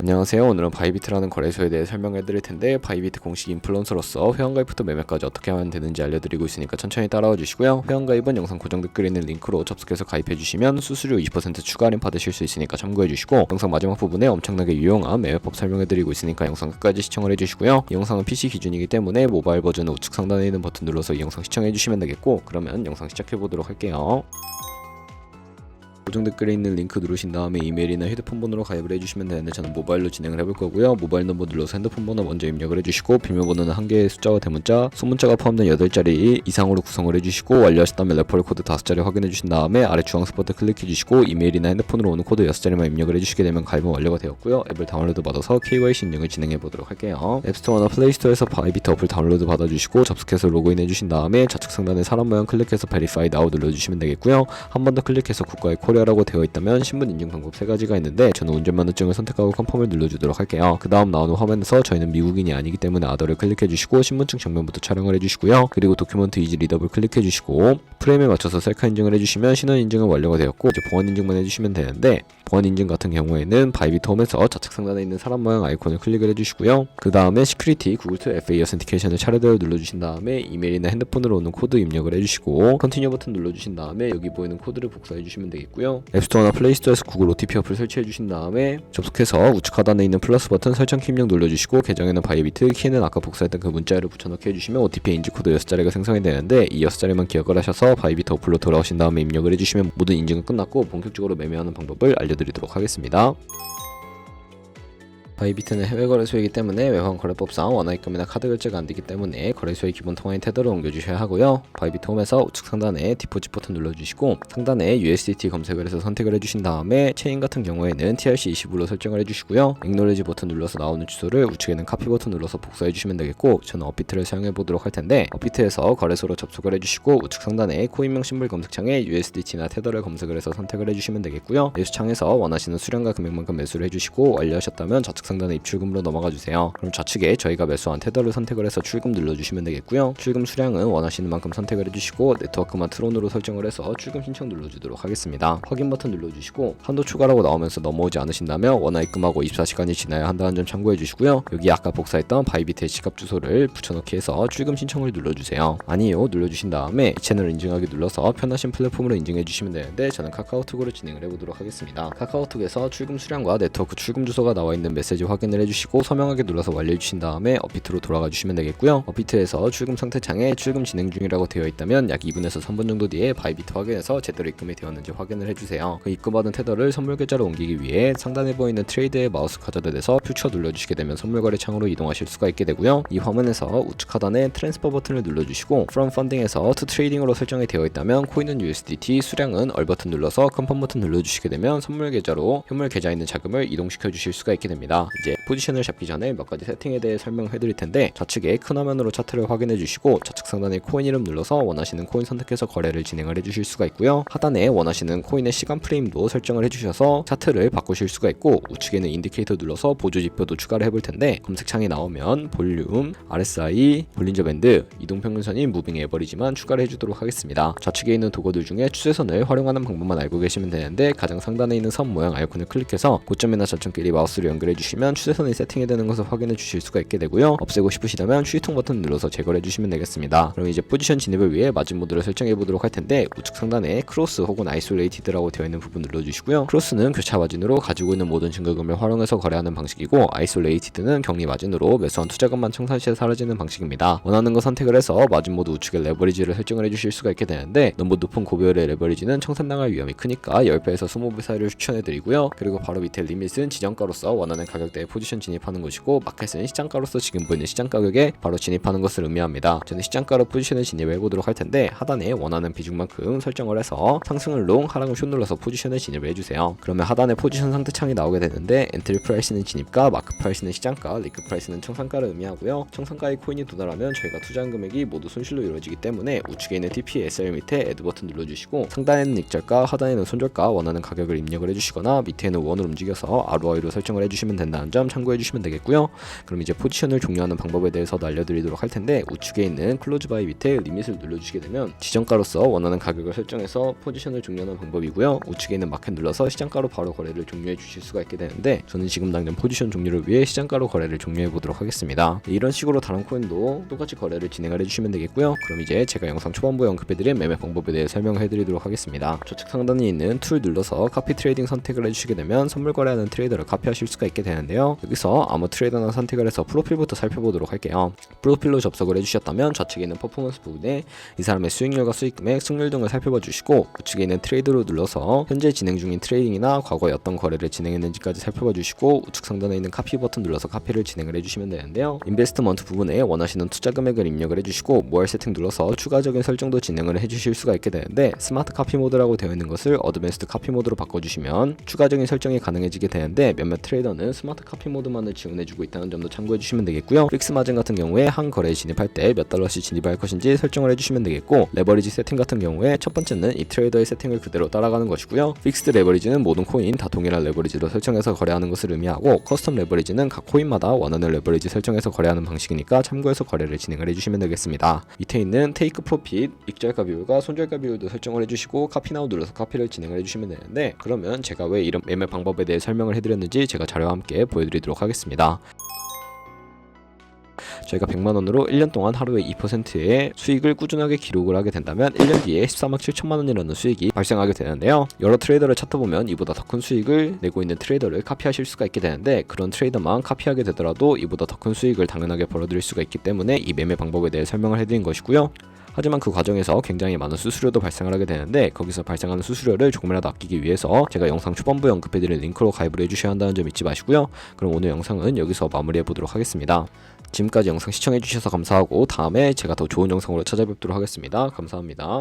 안녕하세요. 오늘은 바이비트라는 거래소에 대해 설명해 드릴 텐데, 바이비트 공식 인플루언서로서 회원가입부터 매매까지 어떻게 하면 되는지 알려드리고 있으니까 천천히 따라와 주시고요. 회원가입은 영상 고정 댓글에 있는 링크로 접속해서 가입해 주시면 수수료 20% 추가 할인 받으실 수 있으니까 참고해 주시고, 영상 마지막 부분에 엄청나게 유용한 매매법 설명해 드리고 있으니까 영상 끝까지 시청을 해 주시고요. 이 영상은 PC 기준이기 때문에 모바일 버전은 우측 상단에 있는 버튼 눌러서 이 영상 시청해 주시면 되겠고, 그러면 영상 시작해 보도록 할게요. 고정 댓글에 있는 링크 누르신 다음에 이메일이나 휴대폰 번호로 가입을 해주시면 되는데, 저는 모바일로 진행을 해볼 거고요. 모바일 넘버 눌러서 핸드폰 번호 먼저 입력을 해주시고, 비밀번호는 한 개의 숫자와 대문자, 소문자가 포함된 8자리 이상으로 구성을 해주시고, 완료하셨다면 레퍼럴 코드 5자리 확인해 주신 다음에 아래 주황색 버튼 클릭해 주시고, 이메일이나 핸드폰으로 오는 코드 6자리만 입력을 해주시게 되면 가입은 완료가 되었고요. 앱을 다운로드 받아서 KYC 인증을 진행해 보도록 할게요. 앱스토어나 플레이스토어에서 바이비트 어플 다운로드 받아주시고, 접속해서 로그인 해주신 다음에 좌측 상단에 사람 모양 클릭해서 Verify Now 눌러주시면 되겠고요. 한 번 더 클릭해서 국가의 코리아라고 되어 있다면 신분 인증 방법 3가지가 있는데, 저는 운전면허증을 선택하고 컨펌을 눌러주도록 할게요. 그 다음 나오는 화면에서 저희는 미국인이 아니기 때문에 아더를 클릭해주시고, 신분증 정면부터 촬영을 해주시고요. 그리고 도큐먼트 이지 리더블 클릭해주시고, 프레임에 맞춰서 셀카 인증을 해주시면 신원 인증은 완료가 되었고, 이제 보안 인증만 해주시면 되는데, 보안 인증 같은 경우에는 바이비트 홈에서 좌측 상단에 있는 사람 모양 아이콘을 클릭을 해주시고요. 그 다음에 시큐리티 구글 투 FA 어센티케이션을 차례대로 눌러주신 다음에 이메일이나 핸드폰으로 오는 코드 입력을 해주시고, 컨티뉴 버튼 눌러주신 다음에 여기 보이는 코드를 복사해주시면 되겠고요. 앱스토어나 플레이스토어에서 구글 OTP 어플 설치해주신 다음에 접속해서 우측 하단에 있는 플러스 버튼 설정 키 입력 눌러주시고, 계정에는 바이비트, 키는 아까 복사했던 그 문자를 붙여넣기 해주시면 OTP 인증 코드 6자리가 생성이 되는데, 이 6자리만 기억을 하셔서 바이비트 어플로 돌아오신 다음에 입력을 해주시면 모든 인증은 끝났고 본격적으로 매매하는 방법을 알려드리도록 하겠습니다. 바이비트는 해외 거래소이기 때문에 외환 거래법상 원화입금이나 카드 결제가 안 되기 때문에 거래소의 기본 통화인 테더를 옮겨주셔야 하고요. 바이비트 홈에서 우측 상단에 디포짓 버튼 눌러주시고, 상단에 USDT 검색을 해서 선택을 해주신 다음에 체인 같은 경우에는 TRC20으로 설정을 해주시고요. 액놀리지 버튼 눌러서 나오는 주소를 우측에는 카피 버튼 눌러서 복사해주시면 되겠고, 저는 업비트를 사용해 보도록 할 텐데, 업비트에서 거래소로 접속을 해주시고 우측 상단에 코인명 심볼 검색창에 USDT나 테더를 검색을 해서 선택을 해주시면 되겠고요. 매수창에서 원하시는 수량과 금액만큼 매수를 해주시고, 완료하셨다면 좌측 상단에 입출금으로 넘어가 주세요. 그럼 좌측에 저희가 매수한 테더를 선택을 해서 출금 눌러주시면 되겠고요. 출금 수량은 원하시는 만큼 선택을 해주시고, 네트워크만 트론으로 설정을 해서 출금 신청 눌러주도록 하겠습니다. 확인 버튼 눌러주시고, 한도 추가라고 나오면서 넘어오지 않으신다면 원화 입금하고 24시간이 지나야 한다는 점 참고해 주시고요. 여기 아까 복사했던 바이비트의 지갑 주소를 붙여넣기 해서 출금 신청을 눌러주세요. 아니요 눌러주신 다음에 이 채널을 인증하기 눌러서 편하신 플랫폼으로 인증해 주시면 되는데, 저는 카카오톡으로 진행을 해보도록 하겠습니다. 카카오톡에서 출금 수량과 네트워크 출금 주소가 나와 있는 메시지 확인을 해주시고 서명하게 눌러서 완료해주신 다음에 업비트로 돌아가 주시면 되겠고요. 업비트에서 출금 상태창에 출금 진행 중이라고 되어 있다면 약 2분에서 3분 정도 뒤에 바이비트 확인해서 제대로 입금이 되었는지 확인을 해주세요. 그 입금받은 테더를 선물 계좌로 옮기기 위해 상단에 보이는 트레이드의 마우스 가져다대서 퓨처 눌러주시게 되면 선물 거래 창으로 이동하실 수가 있게 되고요. 이 화면에서 우측 하단에 트랜스퍼 버튼을 눌러주시고, From Funding에서 To Trading으로 설정이 되어 있다면 코인은 USDT, 수량은 얼 버튼 눌러서 컨펌 버튼 눌러주시게 되면 선물 계좌로 현물 계좌에 있는 자금을 이동시켜 주실 수가 있게 됩니다. 이제 포지션을 잡기 전에 몇 가지 세팅에 대해 설명해 드릴 텐데, 좌측에 큰 화면으로 차트를 확인해 주시고, 좌측 상단에 코인 이름 눌러서 원하시는 코인 선택해서 거래를 진행을 해 주실 수가 있고요. 하단에 원하시는 코인의 시간 프레임도 설정을 해 주셔서 차트를 바꾸실 수가 있고, 우측에는 인디케이터 눌러서 보조 지표도 추가를 해볼 텐데, 검색창에 나오면 볼륨, RSI, 볼린저 밴드, 이동평균선인 무빙 에버리지만 추가를 해주도록 하겠습니다. 좌측에 있는 도구들 중에 추세선을 활용하는 방법만 알고 계시면 되는데, 가장 상단에 있는 선 모양 아이콘을 클릭해서 고점이나 저점끼리 마우스를 연결해 주시면 추세선이 세팅이 되는 것을 확인해 주실 수가 있게 되고요. 없애고 싶으시다면 휴지통 버튼 눌러서 제거를 해주시면 되겠습니다. 그럼 이제 포지션 진입을 위해 마진 모드를 설정해 보도록 할 텐데, 우측 상단에 크로스 혹은 아이솔레이티드라고 되어 있는 부분 눌러주시고요. 크로스는 교차 마진으로 가지고 있는 모든 증거금을 활용해서 거래하는 방식이고, 아이솔레이티드는 격리 마진으로 매수한 투자금만 청산시에 사라지는 방식입니다. 원하는 거 선택을 해서 마진 모드 우측에 레버리지를 설정을 해주실 수가 있게 되는데, 너무 높은 고배율의 레버리지는 청산당할 위험이 크니까 10배에서 20배 사이를 추천해드리고요. 그리고 바로 밑에 리밋은 지정가로서 원하는 가격대에 포지션 진입하는 것이고, 마켓은 시장가로서 지금 보이는 시장 가격에 바로 진입하는 것을 의미합니다. 저는 시장가로 포지션을 진입해 보도록 할 텐데, 하단에 원하는 비중만큼 설정을 해서 상승을 롱, 하락을 숏 눌러서 포지션을 진입을 해주세요. 그러면 하단에 포지션 상태 창이 나오게 되는데, 엔트리 프라이스는 진입가, 마크 프라이스는 시장가, 리크 프라이스는 청산가를 의미하고요. 청산가의 코인이 도달하면 저희가 투자한 금액이 모두 손실로 이루어지기 때문에 우측에 있는 TP, SR 밑에 애드 버튼 눌러주시고, 상단에는 익절가, 하단에는 손절가 원하는 가격을 입력을 해주시거나, 밑에는 원으로 움직여서 ROI로 설정을 해주시면 되는데, 된다는 점 참고해 주시면 되겠고요. 그럼 이제 포지션을 종료하는 방법에 대해서도 알려드리도록 할 텐데, 우측에 있는 클로즈 바이 밑에 리밋을 눌러주시게 되면 지정가로서 원하는 가격을 설정해서 포지션을 종료하는 방법이고요. 우측에 있는 마켓 눌러서 시장가로 바로 거래를 종료해 주실 수가 있게 되는데, 저는 지금 당장 포지션 종료를 위해 시장가로 거래를 종료해 보도록 하겠습니다. 이런 식으로 다른 코인도 똑같이 거래를 진행을 해주시면 되겠고요. 그럼 이제 제가 영상 초반부에 언급해드린 매매 방법에 대해 설명을 해드리도록 하겠습니다. 좌측 상단에 있는 툴 눌러서 카피 트레이딩 선택을 해주시게 되면 선물 거래하는 트레이더를 카피하실 수가 있게 되는데요. 여기서 아무 트레이더나 선택을 해서 프로필부터 살펴보도록 할게요. 프로필로 접속을 해주셨다면 좌측에 있는 퍼포먼스 부분에 이 사람의 수익률과 수익금액, 승률 등을 살펴봐 주시고, 우측에 있는 트레이드로 눌러서 현재 진행 중인 트레이딩이나 과거에 어떤 거래를 진행했는지까지 살펴봐 주시고, 우측 상단에 있는 카피 버튼 눌러서 카피를 진행을 해주시면 되는데요. 인베스트먼트 부분에 원하시는 투자 금액을 입력을 해주시고, 모알 세팅 눌러서 추가적인 설정도 진행을 해주실 수가 있게 되는데, 스마트 카피 모드라고 되어 있는 것을 어드밴스드 카피 모드로 바꿔주시면 추가적인 설정이 가능해지게 되는데, 몇몇 트레이더는 스마트 카피 모드만을 지원해주고 있다는 점도 참고해 주시면 되겠고요. 픽스 마진 같은 경우에 한 거래에 진입할 때 몇 달러씩 진입할 것인지 설정을 해주시면 되겠고, 레버리지 세팅 같은 경우에 첫 번째는 이 트레이더의 세팅을 그대로 따라가는 것이고요. 픽스드 레버리지는 모든 코인 다 동일한 레버리지로 설정해서 거래하는 것을 의미하고, 커스텀 레버리지는 각 코인마다 원하는 레버리지 설정해서 거래하는 방식이니까 참고해서 거래를 진행을 해주시면 되겠습니다. 밑에 있는 테이크 프로핏, 익절가 비율과 손절가 비율도 설정을 해주시고, 카피 나우 눌러서 카피를 진행을 해주시면 되는데, 그러면 제가 왜 이런 매매 방법에 대해 설명을 해드렸는지 제가 자료와 함께 보여드리도록 하겠습니다. 저희가 100만원으로 1년 동안 하루에 2%의 수익을 꾸준하게 기록을 하게 된다면 1년 뒤에 14만 7천만원이라는 수익이 발생하게 되는데요. 여러 트레이더를 찾아보면 이보다 더 큰 수익을 내고 있는 트레이더를 카피하실 수가 있게 되는데, 그런 트레이더만 카피하게 되더라도 이보다 더 큰 수익을 당연하게 벌어들일 수가 있기 때문에 이 매매 방법에 대해 설명을 해드린 것이고요. 하지만 그 과정에서 굉장히 많은 수수료도 발생을 하게 되는데, 거기서 발생하는 수수료를 조금이라도 아끼기 위해서 제가 영상 초반부에 언급해드린 링크로 가입을 해주셔야 한다는 점 잊지 마시고요. 그럼 오늘 영상은 여기서 마무리해보도록 하겠습니다. 지금까지 영상 시청해주셔서 감사하고, 다음에 제가 더 좋은 영상으로 찾아뵙도록 하겠습니다. 감사합니다.